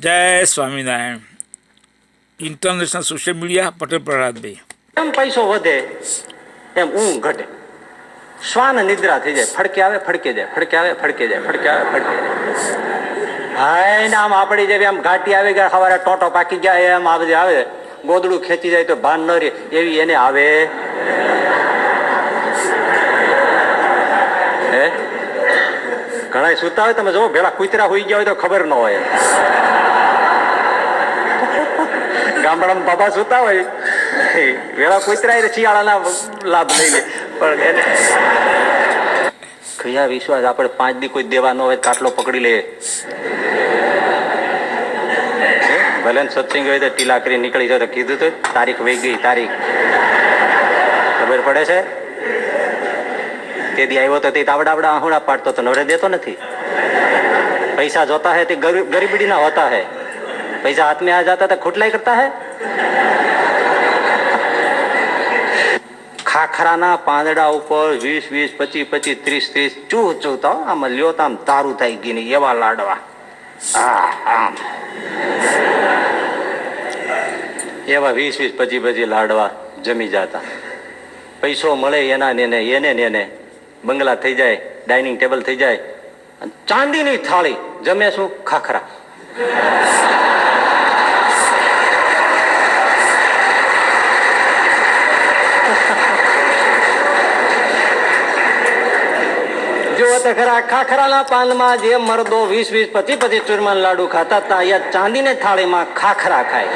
જય Swaminarayan. International social media Patel Prahladbhai. એમ પૈસો વધે એમ ઊંઘ ઘટે. શ્વાન નિદ્રા થઈ જાય, ફડકે આવે ફડકે જાય, ફડકે આવે ફડકે જાય, ફડકે આવે ફડકે જાય. હાય ને આમ આપણી જેવી આમ ઘાટી આવી ગયા, સવારે ટોટો પાકી ગયા એમ આ બધી આવે, ગોદડું ખેંચી જાય તો ભાન ન રહે એવી એને આવે. હે ઘણા સુતા હોય, તમે જો ભેળા કૂતરા હોઈ ગયા હોય તો ખબર ન હોય. ગામડામાં બાબા સુતા હોય, વેળા કૂતરા શિયાળાના લાભ લઈ લે. પણ એને કયા વિશ્વાસ આપણે 5 દી કોઈ દેવા ન હોય કાટલો પકડી લે. ભલે સત્સંગ હોય તો ટીલા કરી નીકળી જાય તો કીધું તો તારીખ વહી ગઈ, તારીખ ખબર પડે છે. તે દી આવ્યો તો તે તાવડાવડા આહુડા પાડતો તો નવરે દેતો નથી. પૈસા જોતા હે તે ગરીબડી ના હોતા હે, पैसा हाथ में आ जाता था खुटलाई करता है. ખાખરાના પાંદડા ઉપર 20, 25, 30 ચૂહ ચૂહતા આમાં લ્યો તો આમ તારું થઈ ગઈ ને એવા લાડવા. આમ એવા 20, 25 લાડવા જમી જતા. પૈસો મળે એના એને બંગલા થઈ જાય, ડાઇનિંગ ટેબલ થઈ જાય, ચાંદીની થાળી જમે શું ખાખરા. જો તો ખરા ખાખરાના પાનમાં જે મર્દો 20, 25 ચૂરમાના લાડુ ખાતા હતા, અહીંયા ચાંદીને થાળીમાં ખાખરા ખાય.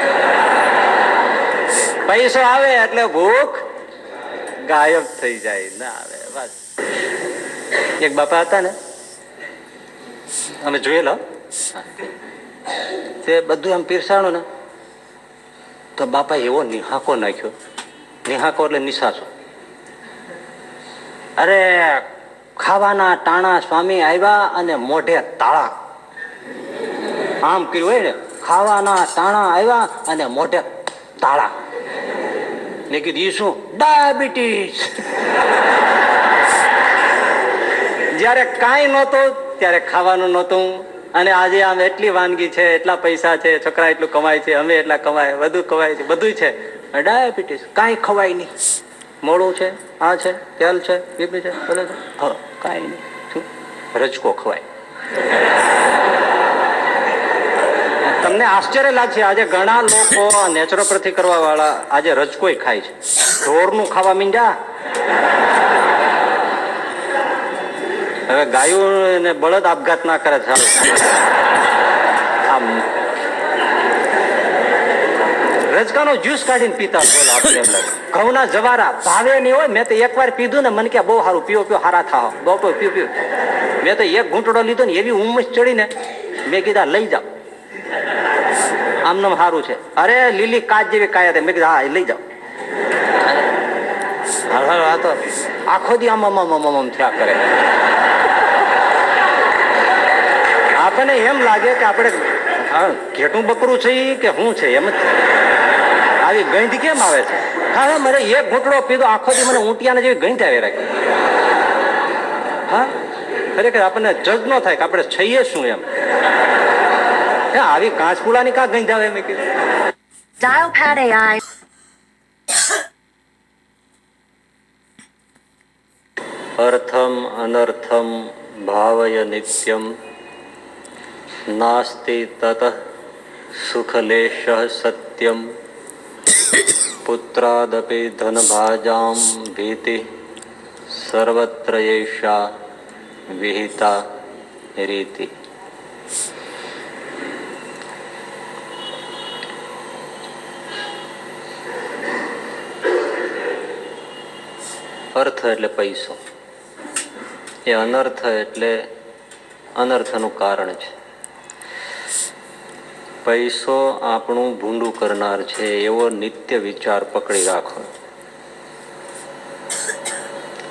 પૈસો આવે એટલે ભૂખ ગાયબ થઈ જાય. ના આવે બસ. એક બાપા હતા ને, અમે જોયેલો, તે બધું આમ પીરસાણું ને તો બાપા એવો નિહાકો નાખ્યો. નિહાકો એટલે નિશાસો. અરે ખાવાના ટાણા સ્વામી આવ્યા અને મોઢે તાળા. આમ કર્યું હોય ને, ખાવાના ટાણા આવ્યા અને મોઢે તાળા. મેં કીધું એ શું? ડાયાબિટીસ. જયારે કાંઈ નહોતું ત્યારે ખાવાનું નહોતું, અને આજે આમ એટલી વાનગી છે, એટલા પૈસા છે, છોકરા એટલું કમાય છે, અમે એટલા કમાય, બધું કમાય છે, બધું છે, ડાયાબિટીસ કાંઈ ખવાય નહીં. મોડું છે, આ છે, તેલ છે, બીપી છે, બોલે છે, હા કાંઈ નહીં. શું રજકો ખવાય. તમને આશ્ચર્ય લાગશે, આજે ઘણા લોકો નેચરોપેથી કરવા વાળા આજે રજકોય ખાય છે. ઢોરનું ખાવા મીંડ્યા. હવે ગાયું ને બળદ આપઘાત ના કરે. આમ રજકાનો જ્યુસ કાઢીને પીતા. બોલો આપણે એમ લાગે. ઘઉંના જવારા ભાવે નહીં હોય. મેં તો એકવાર પીધું ને, મને કે બહુ સારું, પીઓ હારા થાવ, બહુ પીઓ. મેં તો એક ઘૂંટડો લીધો ને, એવી ઉમસ ચડીને મેં કીધા લઈ જાઓ, આમનામ સારું છે. અરે લીલી કાચ જેવી કાયા હતી. મેં કીધા હા લઈ જાઓ. હા તો આખો દી આમ થયા કરે. આપણને એમ લાગે કે આપણે ઘેટું બકરું છે કે શું છે, એમ જ આવી ગંધ કેમ આવે છે. હા મારે એક ઘૂંટડો પીધો, આખો દી મને ઊંટિયાને જેવી ગંધ આવી રાખી. હા ખરેખર આપણને જજ ન થાય કે આપણે છીએ શું એમ. આવી કાચકુડાની કા ગંધ આવે. મેં કીધું અર્થમ અનર્થમ ભાવય નિત્યમ નાસ્તિ તત સુખલેશ સત્યમ પુત્રાદપી ધનભાજામ ભીતિ સર્વત્ર એષા વિહિતા રીતિ. અર્થ એટલે પૈસો, એ અનર્થ એટલે અનર્થનું કારણ છે. પૈસો આપણું ભૂંડું કરનાર છે એવો નિત્ય વિચાર પકડી રાખો.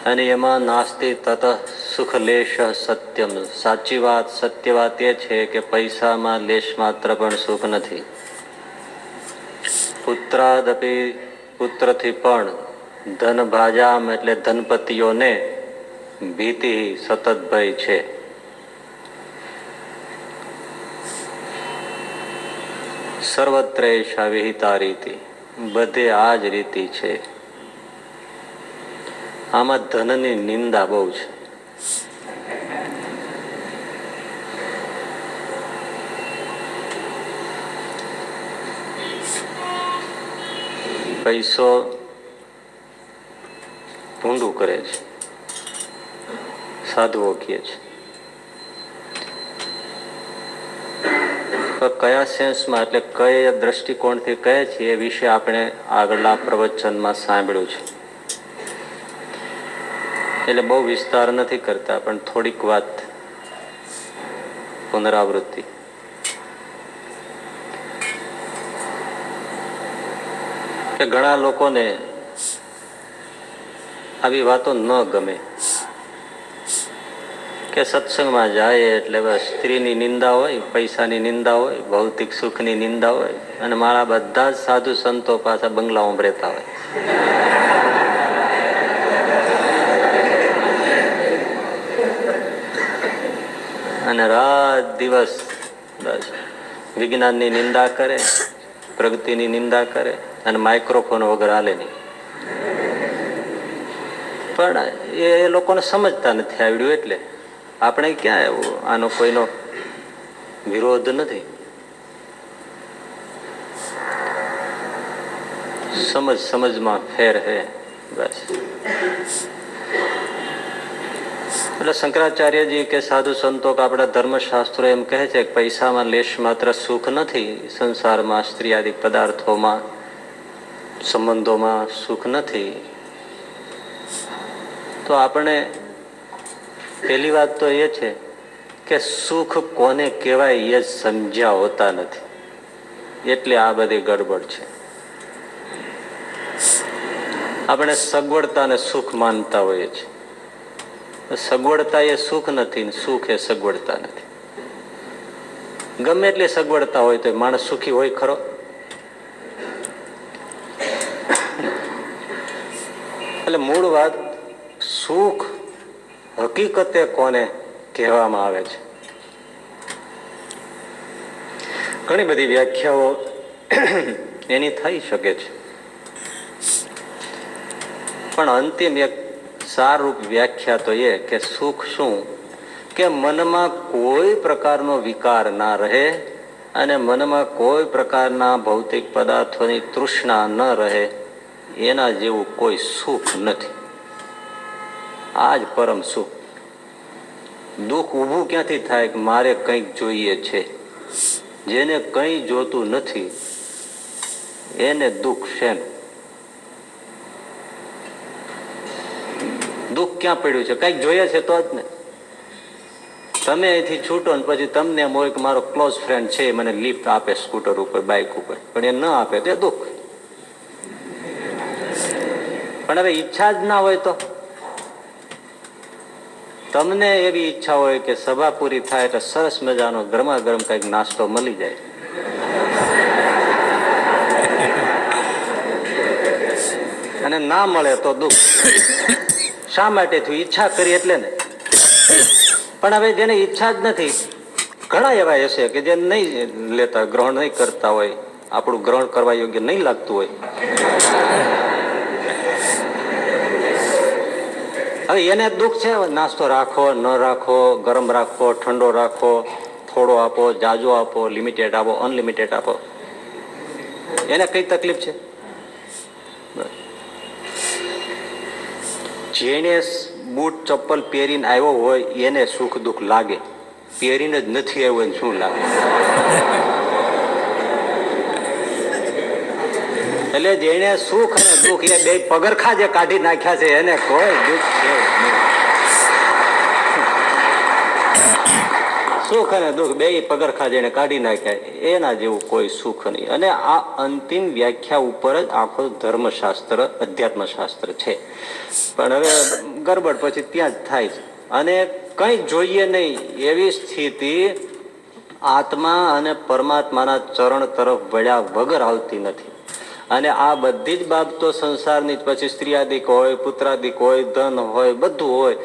અને એમાં નાસ્તિ તત સુખ લેશ સત્યમ. સાચી વાત, સત્ય વાત એ છે કે પૈસામાં લેશ માત્ર પણ સુખ નથી. પુત્રાદપી, પુત્રથી પણ, ધન ભાજામ એટલે ધનપતિઓને, ભીતિ સતત ભય છે. સર્વત્ર એષા વિહિતા રીતિ, બધે આ જ રીતિ છે. આમાં ધનની નિંદા બહુ છે. પૈસો ભૂંડું કરે છે, સાધુઓ કહે છે. કયા સેન્સમાં એટલે કયા દ્રષ્ટિકોણથી કહે છે એ વિશે આપણે આગળના પ્રવચનમાં સાંભળ્યું છે, એટલે બહુ વિસ્તાર નથી કરતા, પણ થોડીક વાત પુનરાવૃત્તિ. કે ઘણા લોકોને આવી વાતો ન ગમે કે સત્સંગમાં જાય એટલે બસ સ્ત્રીની નિંદા હોય, પૈસાની નિંદા હોય, ભૌતિક સુખની નિંદા હોય, અને મારા બધા જ સાધુ સંતો પાછા બંગલાઓમાં રહેતા હોય. અને રાત દિવસ બસ વિજ્ઞાનની નિંદા કરે, પ્રગતિની નિંદા કરે, અને માઇક્રોફોન વગર હાલે નહીં. પણ એ લોકોને સમજતા નથી આવડ્યું, એટલે આપણે ક્યાં એવું, આનો કોઈનો વિરોધ નથી. સમજમાં ફેર હે બસ. એટલે શંકરાચાર્યજી કે સાધુ સંતો કે આપણા ધર્મશાસ્ત્રો એમ કહે છે કે પૈસામાં લેશ માત્ર સુખ નથી, સંસારમાં સ્ત્રી આદિ પદાર્થોમાં સંબંધોમાં સુખ નથી. તો આપણે પહેલી વાત તો એ છે કે સુખ કોને કહેવાય એ સમજ્યા હોતા નથી, એટલે આ બધી ગડબડ છે. આપણે સગવડતાને સુખ માનતા હોઈએ છીએ. સગવડતા એ સુખ નથી, સુખ એ સગવડતા નથી. ગમે એટલી સગવડતા હોય તો માણસ સુખી હોય ખરો? એટલે મૂળ વાત, સુખ હકીકતે કોને કહેવામાં આવે છે. ઘણી બધી વ્યાખ્યાઓ એની થઈ શકે છે, પણ અંતિમ એક સારરૂપ વ્યાખ્યા તો એ કે સુખ શું કે મનમાં કોઈ પ્રકારનો વિકાર ના રહે અને મનમાં કોઈ પ્રકારના ભૌતિક પદાર્થોની તૃષ્ણા ન રહે, એના જેવું કોઈ સુખ નથી. આ જ પરમ સુખ. દુઃખ ઊભું ક્યાંથી થાય કે મારે કંઈક જોઈએ છે? જેને કંઈ જોતું નથી એને દુઃખ શેનું? દુઃખ ક્યાં પડ્યું છે? કંઈક જોઈએ છે તો જ ને. તમે અહીંથી છૂટો ને પછી તમને એમ હોય કે મારો ક્લોઝ ફ્રેન્ડ છે, મને લિફ્ટ આપે સ્કૂટર ઉપર, બાઇક ઉપર, પણ એ ન આપે તો દુઃખ. પણ હવે ઈચ્છા જ ના હોય તો તમને એવી ઈચ્છા હોય કે સભા પૂરી થાય એટલે સરસ મજાનો ગરમા ગરમ કંઈક નાસ્તો મળી જાય, અને ના મળે તો દુઃખ. શા માટે થયું? ઈચ્છા કરી એટલે ને. પણ હવે જેને ઈચ્છા જ નથી, ઘણા એવા હશે કે જે નહીં લેતા, ગ્રહણ નહીં કરતા હોય, આપણું ગ્રહણ કરવા યોગ્ય નહીં લાગતું હોય. હવે એને દુઃખ છે. નાસ્તો રાખો ન રાખો, ગરમ રાખો ઠંડો રાખો, થોડો આપો જાજો આપો, લિમિટેડ આપો અનલિમિટેડ આપો, એને કઈ તકલીફ છે? જેને બૂટ ચપ્પલ પહેરીને આવ્યો હોય એને સુખ દુઃખ લાગે, પહેરીને જ નથી આવ્યો એને શું લાગે? એટલે જેને સુખ અને દુઃખ એ બે પગરખા જે કાઢી નાખ્યા છે એને કોઈ દુઃખ છે નહીં. સુખ અને દુઃખ બે પગરખા જેને કાઢી નાખ્યા એના જેવું કોઈ સુખ નહીં. અને આ અંતિમ વ્યાખ્યા ઉપર જ આખો ધર્મશાસ્ત્ર અધ્યાત્મશાસ્ત્ર છે. પણ હવે ગરબડ પછી ત્યાં જ થાય છે. અને કંઈ જોઈએ નહીં એવી સ્થિતિ આત્મા અને પરમાત્માના ચરણ તરફ વળ્યા વગર આવતી નથી. અને આ બધી જ બાબતો સંસારની પછી સ્ત્રીયાદિક હોય, પુત્રાદિક હોય, ધન હોય, બધું હોય,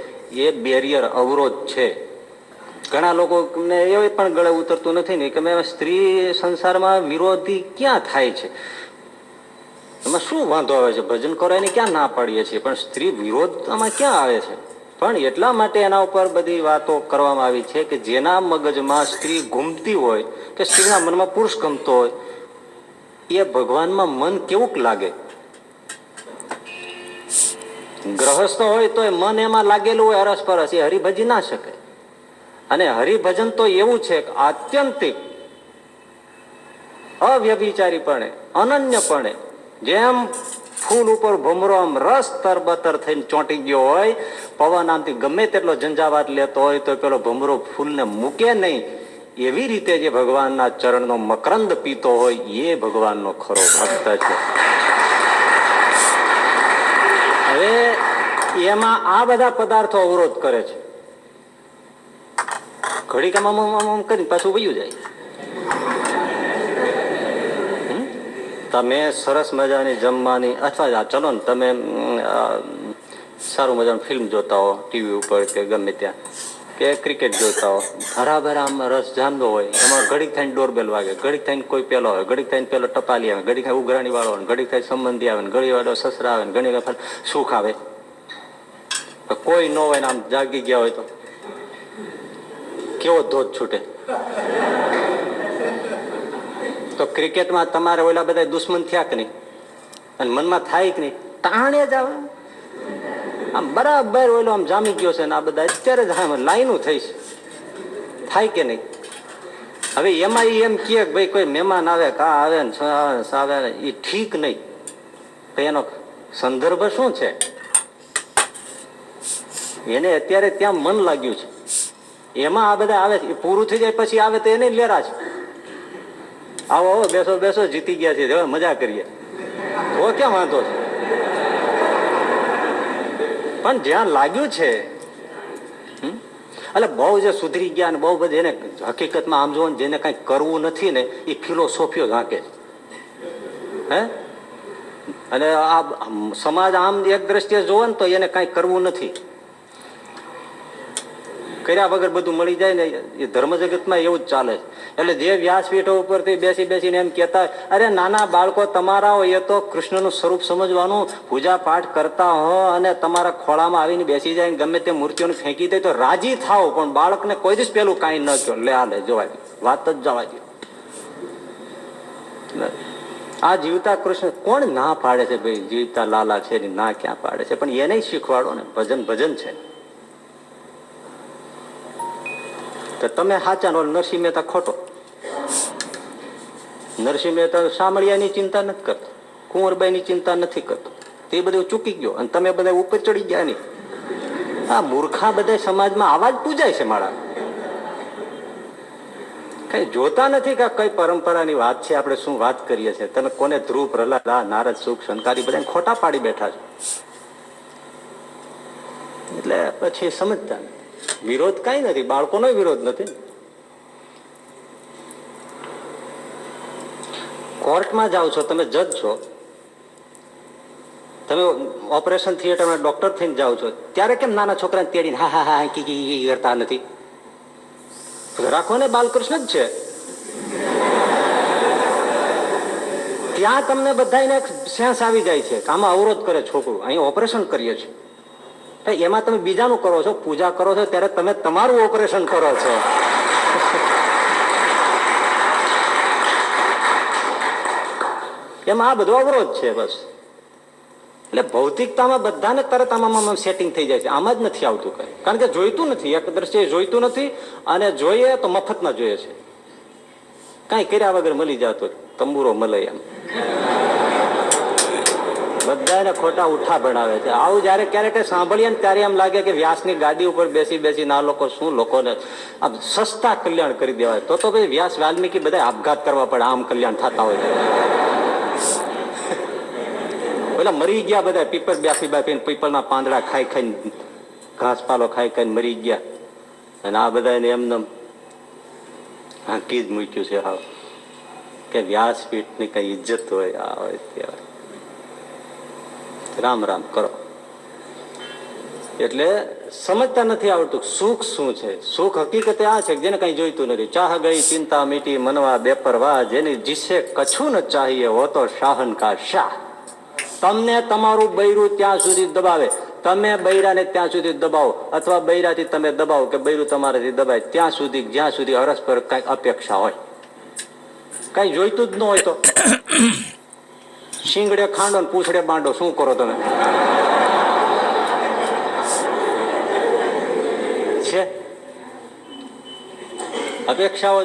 એ બેરિયર અવરોધ છે. ઘણા લોકો ને એ પણ ગળે ઉતરતું નથી ને કે મેં સ્ત્રી સંસારમાં વિરોધી ક્યાં થાય છે, એમાં શું વાંધો આવે છે, ભજન કરો એની ક્યાં ના પાડીએ છીએ, પણ સ્ત્રી વિરોધ આમાં ક્યાં આવે છે? પણ એટલા માટે એના ઉપર બધી વાતો કરવામાં આવી છે કે જેના મગજમાં સ્ત્રી ઘૂમતી હોય કે સ્ત્રીના મનમાં પુરુષ ગમતો હોય એ ભગવાનમાં મન કેવુંક લાગે? ગ્રહસ્થ હોય તો મન એમાં લાગેલું હોય અરસપરસ, એ હરિભજી ના શકે. અને હરિભજન તો એવું છે કે આત્યંતિક અવ્યભિચારીપણે અનન્યપણે જેમ ફૂલ ઉપર ભમરો આમ રસ તરબતર થઈને ચોંટી ગયો હોય, પવન આમથી ગમે તેટલો ઝંઝાવાત લેતો હોય તો પેલો ભમરો ફૂલને મૂકે નહીં, એવી રીતે જે ભગવાનના ચરણનો મકરંદ પીતો હોય એ ભગવાનનો ખરો ભક્ત છે. હવે એમાં આ બધા પદાર્થો અવરોધ કરે છે. ઘડીકામાં કરીને પાછું વયું જાય. તમે સરસ મજાની જમવાની અથવા ચલો ને તમે સારું મજાનું ફિલ્મ જોતા હો ટીવી ઉપર કે ગમે ત્યાં, કે ક્રિકેટ જોતા હો, ભરાભરામાં રસ જામતો હોય, એમાં ઘડીક થઈને ડોરબેલ વાગે, ઘડીક થઈને કોઈ પેલો આવે, ઘડીક થઈને પેલો ટપાલી આવે, ઘડીક થાય ઉઘરાણી વાળો આવે, ઘડીક થાય સંબંધી આવે, ઘડી વાળો સસરા આવે, ઘણી વખત સુખ આવે. કોઈ ન હોય ને આમ જાગી ગયા હોય તો કેવો ધોધ છૂટે. તો ક્રિકેટમાં તમારે ઓલા બધા દુશ્મન થયા કે નહીં, અને મનમાં થાય કે નહીં, તાણે જ આવે આમ બરાબર ઓલો આમ જામી ગયો છે ને આ બધા અત્યારે જ લાઈનું થઈ છે, થાય કે નહીં? હવે એમાં એમ કે ભાઈ કોઈ મહેમાન આવે કા આવે ને આવે એ ઠીક નહીં, તો એનો સંદર્ભ શું છે? એને અત્યારે ત્યાં મન લાગ્યું છે, એમાં આ બધા આવે છે, એ પૂરું થઈ જાય પછી આવે તો એને લેરા છે. આવો આવો બેસો બેસો જીતી ગયા છે, હવે મજા કરીએ, તો ક્યાં વાંધો છે? પણ જ્યાં લાગ્યું છે એટલે બહુ જે સુધરી ગયા ને બહુ બધું એને હકીકતમાં આમ જોવો ને જેને કઈ કરવું નથી ને એ ફિલોસોફીઓ ઝાંકે. હે અને આ સમાજ આમ એક દ્રષ્ટિએ જોવો ને તો એને કઈ કરવું નથી, કર્યા વગર બધું મળી જાય ને, એ ધર્મ જગતમાં એવું જ ચાલે છે. એટલે જે વ્યાસપીઠો ઉપરથી બેસી બેસીને એમ કહેતા અરે નાના બાળકો તમારા હોય એ તો કૃષ્ણનું સ્વરૂપ સમજવાનું, પૂજા પાઠ કરતા હો અને તમારા ખોળામાં આવીને બેસી જાય ગમે તે મૂર્તિઓને ફેંકી દે તો રાજી થાવ, પણ બાળકને કોઈ દિવસ પેલું કાંઈ ન કહો, લે આ લે જોવા દે, વાત જ જવા દે. આ જીવતા કૃષ્ણ કોણ ના પાડે છે ભાઈ? જીવતા લાલા છે ના ક્યાં પાડે છે? પણ એને શીખવાડો ને, ભજન ભજન છે. તમે સાચા નો નરસિંહ મહેતા ખોટો. નરસિંહ મહેતા શામળિયાની ચિંતા નથી કરતો, કુંવરબાઈની ચિંતા નથી કરતો, તે બધું ચૂકી ગયો અને તમે બધા ઉપર ચડી ગયા નહીં. આ મૂર્ખા બધા સમાજમાં આવા જ પૂજાય છે મારા, કઈ જોતા નથી કે કઈ પરંપરાની વાત છે, આપણે શું વાત કરીએ છીએ. તમે કોને ધ્રુવ, પ્રહલાદ, નારદ, સુખ, શંકારી બધા ખોટા પાડી બેઠા છે. એટલે પછી સમજતા નથી. વિરોધ કઈ નથી, બાળકોનો વિરોધ નથી. કોર્ટમાં જાઓ છો, તમે જજ છો, તમે ઓપરેશન થિયેટરમાં ડોક્ટર થઈને જાઓ છો, ત્યારે કેમ નાના છોકરાને તેડીને હા હા હા કી કરતા નથી? રાખો ને, બાલકૃષ્ણ જ છે. ત્યાં તમને બધાને સેન્સ આવી જાય છે કે આમાં અવરોધ કરે છોકરું, અહીં ઓપરેશન કરીએ છીએ. એમાં તમે બીજાનું કરો છો, પૂજા કરો છો ત્યારે તમે તમારું ઓપરેશન કરો છો. એમાં આ બધો અવરોધ છે બસ. એટલે ભૌતિકતામાં બધાને તરત આમાં સેટિંગ થઈ જાય છે, આમાં જ નથી આવતું કઈ, કારણ કે જોઈતું નથી, એક દ્રષ્ટિએ જોઈતું નથી, અને જોઈએ તો મફતમાં જોઈએ છે. કઈ કર્યા વગર મળી જતો તંબુરો મળે એમ બધાને ખોટા ઉઠા ભણાવે છે. આવું જયારે ક્યારેક સાંભળીએ ને ત્યારે એમ લાગે કે વ્યાસની ગાદી ઉપર બેસી બેસીને આ લોકો શું લોકોને આમ સસ્તા કલ્યાણ કરી દેવાય. તો ભાઈ વ્યાસ વાલ્મીકી બધા આપઘાત કરવા પડે, આમ કલ્યાણ થતા હોય. પેલા મરી ગયા બધા પીપળ બેસી બેસીને પીપળના પાંદડા ખાઈ ખાઈને, ઘાસપાલો ખાઈ ખાઈને મરી ગયા, અને આ બધાને એમને હાંકી જ મૂક્યું છે. હા કે વ્યાસપીઠની કઈ ઇજ્જત હોય, આ હોય તે હોય. રામ રામ કરો. એટલે સમજતા નથી આવડતું સુખ શું છે. સુખ હકીકતે આ છે કે જેને કઈ જોઈતું નથી. ચાહ ગઈ ચિંતા મીટી મનવા બેપરવાહ, જેની જીસે કછું ન ચાહીએ હો તો શાહન કા શાહ. તમને તમારું બૈરું ત્યાં સુધી દબાવે, તમે બૈરાને ત્યાં સુધી દબાવો, અથવા બૈરાથી તમે દબાવો કે બૈરું તમારાથી દબાય ત્યાં સુધી, જ્યાં સુધી અરસપર કઈક અપેક્ષા હોય. કઈ જોઈતું જ ન હોય તો શીંગડે ખાંડો ને પૂછડે બાંડો, શું કરો તમે? છે અપેક્ષાઓ,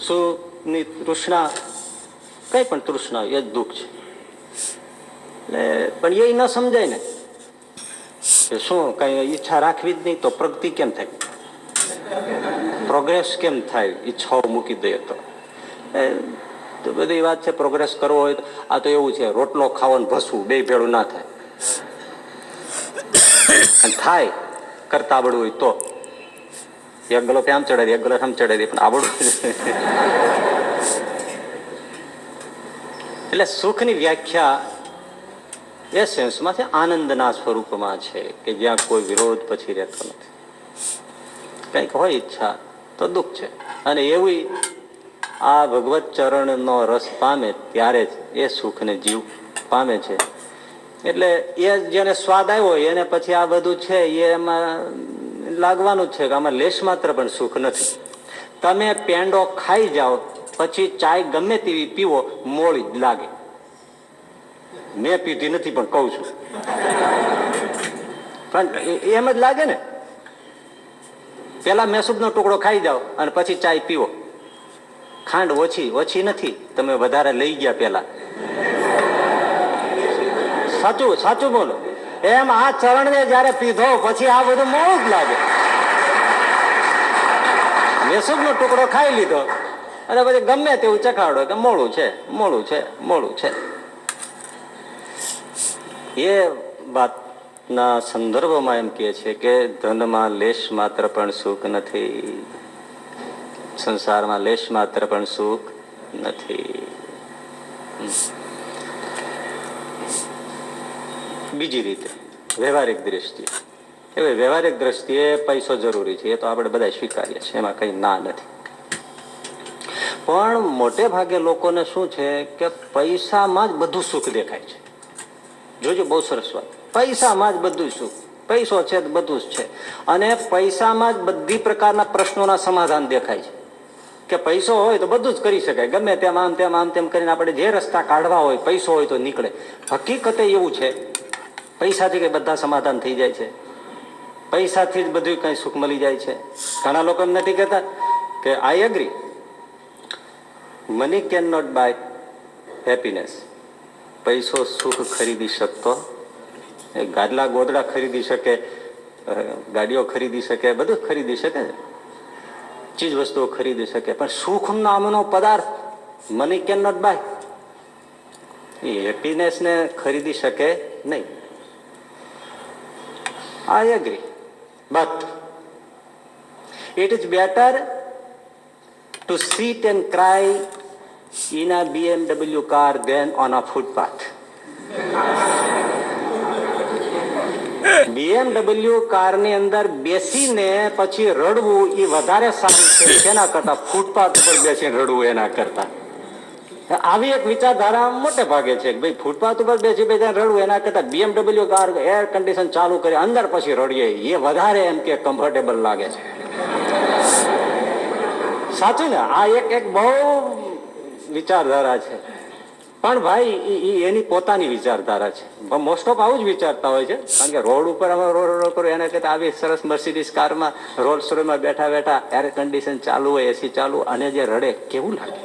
સુખની તૃષ્ણા, કઈ પણ તૃષ્ણા એ જ દુઃખ છે. એટલે પણ એ ન સમજાય ને કે શું કઈ ઈચ્છા રાખવી જ નહીં તો પ્રગતિ કેમ થાય, પ્રોગ્રેસ કેમ થાય? ઈચ્છાઓ મૂકી દઈએ તો બધી વાત છે. પ્રોગ્રેસ કરવો હોય તો આ તો એવું છે, રોટલો ખાવાનું ભસવું બે ભેળું ના થાય. અને થાય કરતા આવડવું હોય તો એક ગલો આમ ચડાવી દે, એક ગલો આમ ચડાવી દે, પણ આવડવું. એટલે સુખની વ્યાખ્યા એ સેન્સમાં છે, આનંદના સ્વરૂપમાં છે કે જ્યાં કોઈ વિરોધ પછી રહેતો નથી. કંઈક હોય ઈચ્છા તો દુઃખ છે. અને એવી આ ભગવત ચરણનો રસ પામે ત્યારે જ એ સુખને જીવ પામે છે. એટલે એ જેને સ્વાદ આવ્યો એને પછી આ બધું છે એ એમાં લાગવાનું છે કે આમાં લેશ માત્ર પણ સુખ નથી. તમે પેંડો ખાઈ જાઓ પછી ચાય ગમે તેવી પીવો મોળી જ લાગે. મેં પીધી નથી પણ કઉ છું, પણ એમ જ લાગે ને. પેલા મેસૂબનો ટુકડો ખાઈ જાઓ અને પછી ચાય પીવો, ખાંડ ઓછી નથી, તમે વધારે લઈ ગયા પેલા. સાચું બોલો. એમ આ ચરણને જયારે પીધો પછી આ બધું મોડું જ લાગે. મેસૂબનો ટુકડો ખાઈ લીધો અને પછી ગમે તેવું ચખાડો કે મોડું છે. એ વાતના સંદર્ભમાં એમ કહે છે કે ધનમાં લેશ માત્ર પણ સુખ નથી, સંસારમાં લેશ માત્ર પણ સુખ નથી. બીજી રીતે વ્યવહારિક દ્રષ્ટિએ, વ્યવહારિક દ્રષ્ટિએ પૈસો જરૂરી છે, એ તો આપણે બધા સ્વીકારીએ છીએ, એમાં કઈ ના નથી. પણ મોટે ભાગે લોકોને શું છે કે પૈસામાં જ બધું સુખ દેખાય છે. જોજો, બહુ સરસ વાત. પૈસામાં જ બધું સુખ, પૈસો છે બધું જ છે. અને પૈસામાં જ બધી પ્રકારના પ્રશ્નોના સમાધાન દેખાય છે કે પૈસો હોય તો બધું જ કરી શકાય, ગમે તેમ આમ તેમ કરીને આપણે જે રસ્તા કાઢવા હોય પૈસો હોય તો નીકળે. હકીકતે એવું છે, પૈસાથી કઈ બધા સમાધાન થઈ જાય છે? પૈસાથી જ બધું કઈ સુખ મળી જાય છે? ઘણા લોકો એમ નથી કહેતા કે I agree, money can not buy happiness. પૈસો સુખ ખરીદી શકતો, ગાદલા ગોદડા ખરીદી શકે, ગાડીઓ ખરીદી શકે, બધું ખરીદી શકે, ચીજ વસ્તુઓ ખરીદી શકે, પણ સુખ નામનો પદાર્થ મની કેન નોટ બાય, એ હેપીનેસ ને ખરીદી શકે નહીં. I agree, but it is better to sit and cry in a BMW car than on a footpath. BMW કારની અંદર બેસીને પછી રડવું એ વધારે સારું છે તેના કરતા ફૂટપાથ ઉપર બેસીને રડવું એના કરતા. આવી એક વિચારધારા મોટે ભાગે છે કે ભાઈ ફૂટપાથ ઉપર બેસી રડવું એના કરતા BMW કાર એર કન્ડિશન ચાલુ કરી અંદર પછી રડીએ એ વધારે એમ કે કમ્ફર્ટેબલ લાગે છે. સાચું ને? આ એક બહુ વિચારધારા છે, પણ ભાઈ એની પોતાની વિચારધારા છે. મોસ્ટ ઓફ આવું જ વિચારતા હોય છે, કારણ કે રોડ ઉપર રોડ એના કરતા આવી સરસ મર્સિડીઝ કારમાં રોલ્સ રોયમાં બેઠા એર કન્ડિશન ચાલુ હોય, એસી ચાલુ, અને જે રડે કેવું લાગે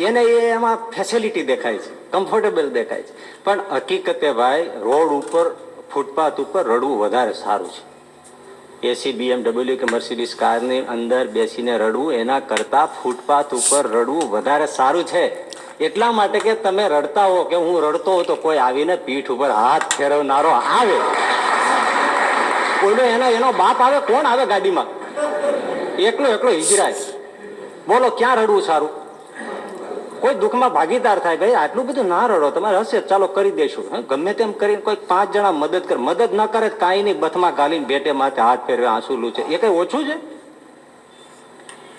એને, એમાં ફેસિલિટી દેખાય છે, કમ્ફર્ટેબલ દેખાય છે. પણ હકીકતે ભાઈ રોડ ઉપર ફૂટપાથ ઉપર રડવું વધારે સારું છે. એસી BMW કે મર્સિડીઝ કારની અંદર બેસીને રડવું એના કરતા ફૂટપાથ ઉપર રડવું વધારે સારું છે. એટલા માટે કે તમે રડતા હો કે હું રડતો હોઉં તો કોઈ આવીને પીઠ ઉપર હાથ ફેરવનારો આવે, કોઈનો એનો બાપ આવે, કોણ આવે ગાડીમાં, એકલો હિજરાય. બોલો ક્યાં રડવું સારું? કોઈ દુઃખમાં ભાગીદાર થાય. ભાઈ આટલું બધું ના રડો, તમારે હશે ચાલો કરી દેશું. ગમે તેમ કરીને કોઈ 5 જણા મદદ કરે, મદદ ન કરે કાંઈ નહીં, બથમાં ગાલીને બેટે માથે હાથ ફેરવે, આંસુ લૂછે, એ કઈ ઓછું છે?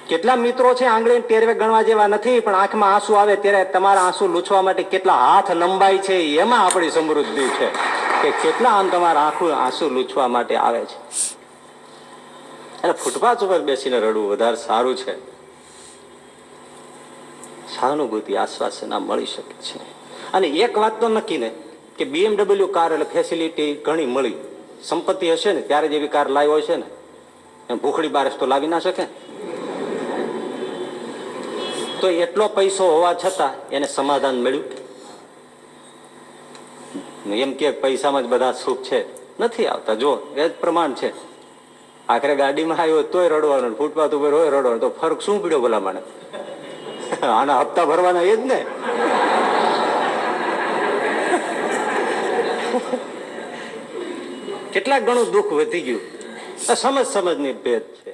કેટલા મિત્રો છે આંગળી ટેરવે ગણવા જેવા નથી, પણ આંખમાં આંસુ આવે ત્યારે તમારા આંસુ લૂછવા માટે કેટલા હાથ લંબાઈ છે, એમાં આપણી સમૃદ્ધિ છે કે કેટલા આમ તમારા આંસુ લૂછવા માટે આવે છે. એટલે ફૂટપાથ ઉપર બેસીને રડવું વધારે સારું છે. સહાનુભૂતિ આશ્વાસન મળી શકે છે. અને એક વાત તો નક્કી ને કે BMW કાર એટલે ફેસિલિટી ઘણી મળી, સંપત્તિ હશે ને ત્યારે જેવી કાર લાવ્યો છે ને એમ ભૂખડી બારસ તો લાવી ના શકે. તો એટલો પૈસો હોવા છતાં એને સમાધાન મળ્યું? એમ કે પૈસામાં જ બધા સુખ છે, નથી આવતા. જો એ જ પ્રમાણ છે. આખરે ગાડીમાં આવ્યો તોય રડવાનું, ફૂટપાથ ઉપર હોય રડવાનું, તો ફરક શું પડ્યો ભલા મને? આના હપ્તા ભરવાના એ જ ને. કેટલાક ઘણું દુઃખ વધી ગયું. સમજની ભેદ છે.